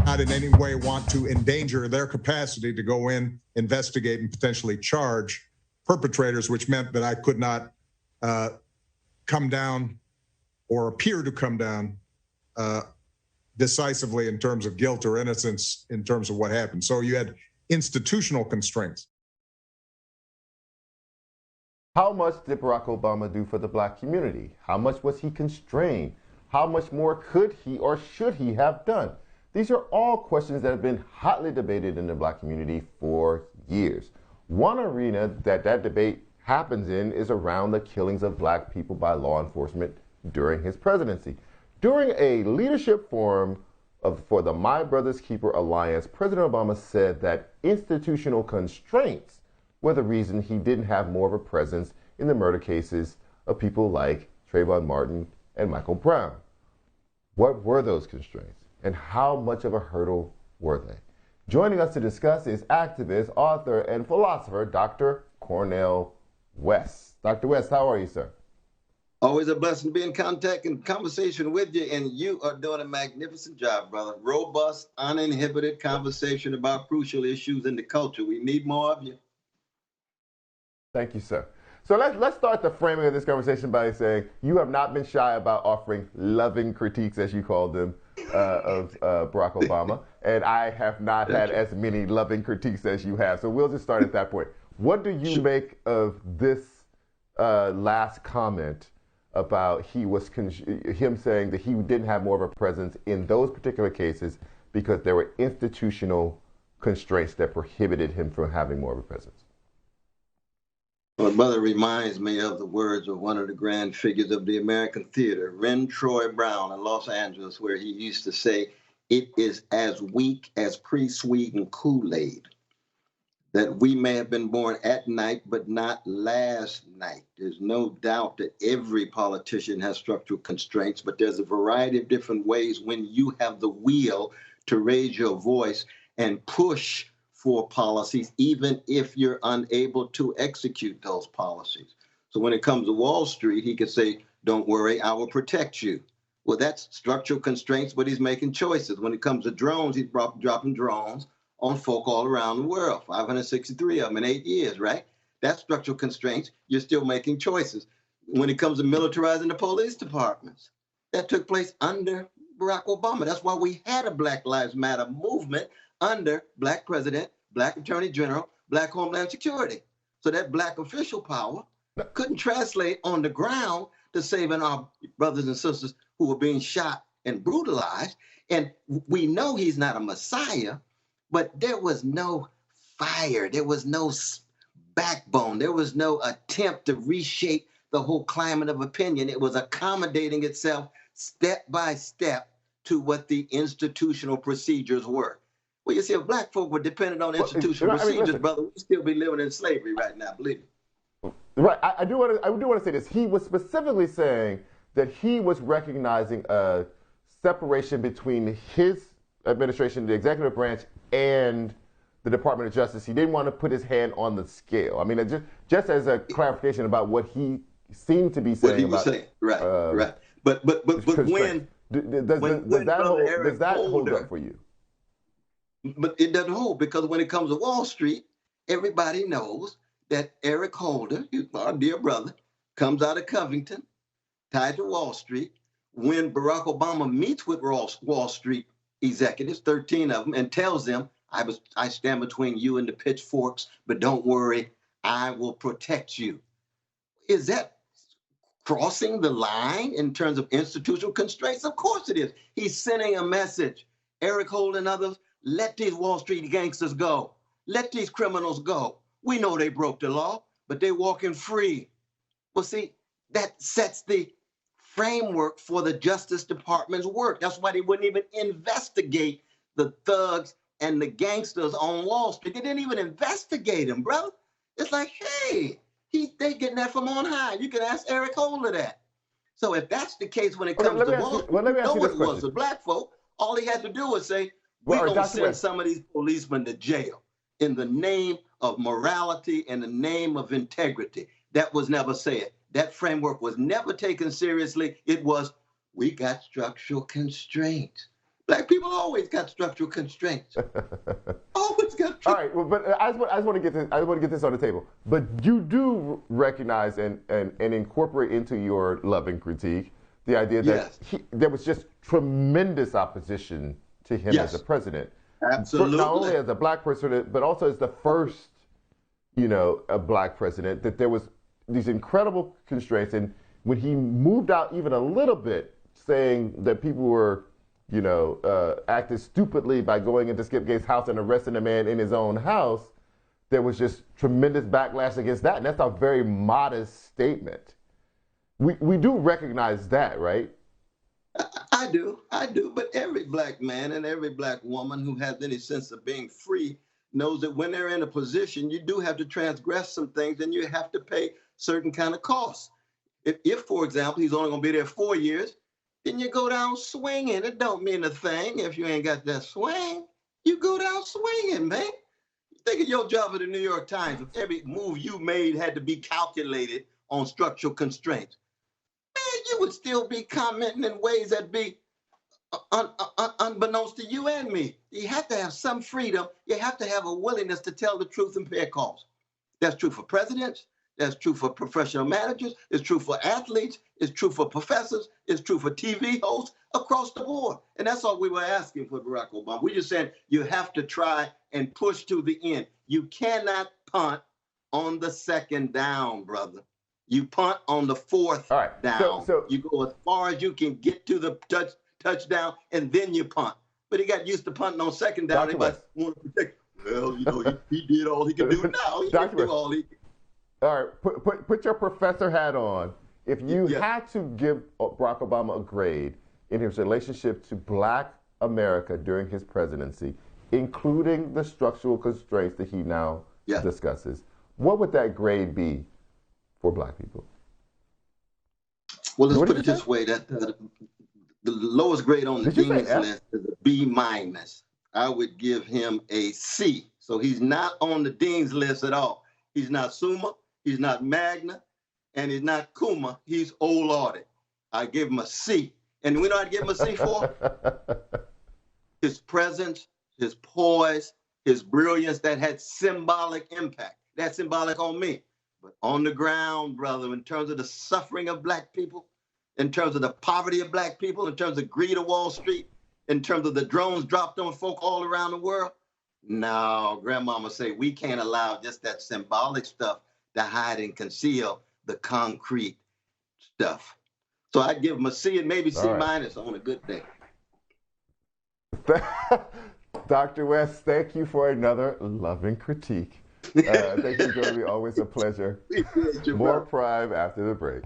not in any way want to endanger their capacity to go in, investigate, and potentially charge perpetrators, which meant that I could not come down or appear to come down decisively in terms of guilt or innocence in terms of what happened. So you had institutional constraints. How much did Barack Obama do for the black community? How much was he constrained? How much more could he or should he have done? These are all questions that have been hotly debated in the black community for years. One arena that debate happens in is around the killings of black people by law enforcement during his presidency. During a leadership forum for the My Brother's Keeper Alliance, President Obama said that institutional constraints were the reason he didn't have more of a presence in the murder cases of people like Trayvon Martin and Michael Brown. What were those constraints, and how much of a hurdle were they? Joining us to discuss is activist, author, and philosopher, Dr. Cornel West. Dr. West, how are you, sir? Always a blessing to be in contact and conversation with you, and you are doing a magnificent job, brother. Robust, uninhibited conversation about crucial issues in the culture. We need more of you. Thank you, sir. So let's start the framing of this conversation by saying you have not been shy about offering loving critiques, as you called them, of Barack Obama, and I have not had as many loving critiques as you have. So we'll just start at that point. What do you make of this last comment about him saying that he didn't have more of a presence in those particular cases because there were institutional constraints that prohibited him from having more of a presence? My brother reminds me of the words of one of the grand figures of the American theater, Ren Troy Brown in Los Angeles, where he used to say, "It is as weak as pre-sweetened Kool-Aid, that we may have been born at night, but not last night." There's no doubt that every politician has structural constraints, but there's a variety of different ways when you have the will to raise your voice and push for policies, even if you're unable to execute those policies. So when it comes to Wall Street, he could say, "Don't worry, I will protect you." Well, that's structural constraints, but he's making choices. When it comes to drones, he's dropping drones on folk all around the world, 563 of them in 8 years, right? That's structural constraints. You're still making choices. When it comes to militarizing the police departments, that took place under Barack Obama. That's why we had a Black Lives Matter movement under Black president, Black attorney general, Black Homeland Security. So that Black official power couldn't translate on the ground to saving our brothers and sisters who were being shot and brutalized. And we know he's not a messiah, but there was no fire, there was no backbone, there was no attempt to reshape the whole climate of opinion. It was accommodating itself step by step to what the institutional procedures were. Well, you see, if black folk were dependent on institutional procedures, brother, we'd still be living in slavery right now, believe me. Right, I do want to say this. He was specifically saying that he was recognizing a separation between his administration, the executive branch, and the Department of Justice. He didn't want to put his hand on the scale. I mean, just as a clarification about what he seemed to be saying. What he was saying, right, right. But when does that hold up for you? But it doesn't hold, because when it comes to Wall Street, everybody knows that Eric Holder, our dear brother, comes out of Covington, tied to Wall Street. When Barack Obama meets with Wall Street executives, 13 of them, and tells them, I stand between you and the pitchforks, but don't worry, I will protect you. Is that crossing the line in terms of institutional constraints? Of course it is. He's sending a message. Eric Holder and others, let these Wall Street gangsters go. Let these criminals go. We know they broke the law, but they're walking free. Well, see, that sets the framework for the Justice Department's work. That's why they wouldn't even investigate the thugs and the gangsters on Wall Street. They didn't even investigate them, bro. It's like, hey, they getting that from on high. You can ask Eric Holder that. So if that's the case when it comes to Wall Street, you know what it was, the black folk, all he had to do was say, we're going to send some of these policemen to jail in the name of morality and the name of integrity. That was never said. That framework was never taken seriously. It was, we got structural constraints. Black people always got structural constraints. Always got. All right, well, but I just want to get this. I want to get this on the table. But you do recognize and incorporate into your loving critique the idea that there was just tremendous opposition to him as a president. Absolutely. Not only as a black president, but also as the first, a black president. That there was these incredible constraints, and when he moved out even a little bit, saying that people were acted stupidly by going into Skip Gates' house and arresting a man in his own house, there was just tremendous backlash against that. And that's a very modest statement. We do recognize that, right? I do. But every black man and every black woman who has any sense of being free knows that when they're in a position, you do have to transgress some things and you have to pay certain kind of costs. If for example, he's only going to be there 4 years, then you go down swinging. It don't mean a thing if you ain't got that swing. You go down swinging, man. Think of your job at the New York Times. If every move you made had to be calculated on structural constraints, man, you would still be commenting in ways that be unbeknownst to you and me. You have to have some freedom. You have to have a willingness to tell the truth and pay a cost. That's true for presidents. That's true for professional managers. It's true for athletes. It's true for professors. It's true for TV hosts across the board. And that's all we were asking for Barack Obama. We're just saying you have to try and push to the end. You cannot punt on the second down, brother. You punt on the fourth down. So you go as far as you can get to the touchdown, and then you punt. But he got used to punting on second down. They want to protect. Well, he did all he could do. Now he can do all he can. All right, put your professor hat on. If you had to give Barack Obama a grade in his relationship to Black America during his presidency, including the structural constraints that he now discusses, what would that grade be for Black people? Well, let's put it this way: that the lowest grade on the Dean's list is a B-. I would give him a C. So he's not on the Dean's list at all. He's not Summa. He's not Magna, and he's not Kuma. He's old audit. I give him a C. And we know I'd give him a C for? His presence, his poise, his brilliance that had symbolic impact. That's symbolic on me. But on the ground, brother, in terms of the suffering of Black people, in terms of the poverty of Black people, in terms of greed of Wall Street, in terms of the drones dropped on folk all around the world, no, grandmama say we can't allow just that symbolic stuff to hide and conceal the concrete stuff. So I'd give him a C and maybe C- on a good day. Dr. West, thank you for another loving critique. Thank you for joining me. Always a pleasure. More Prime after the break.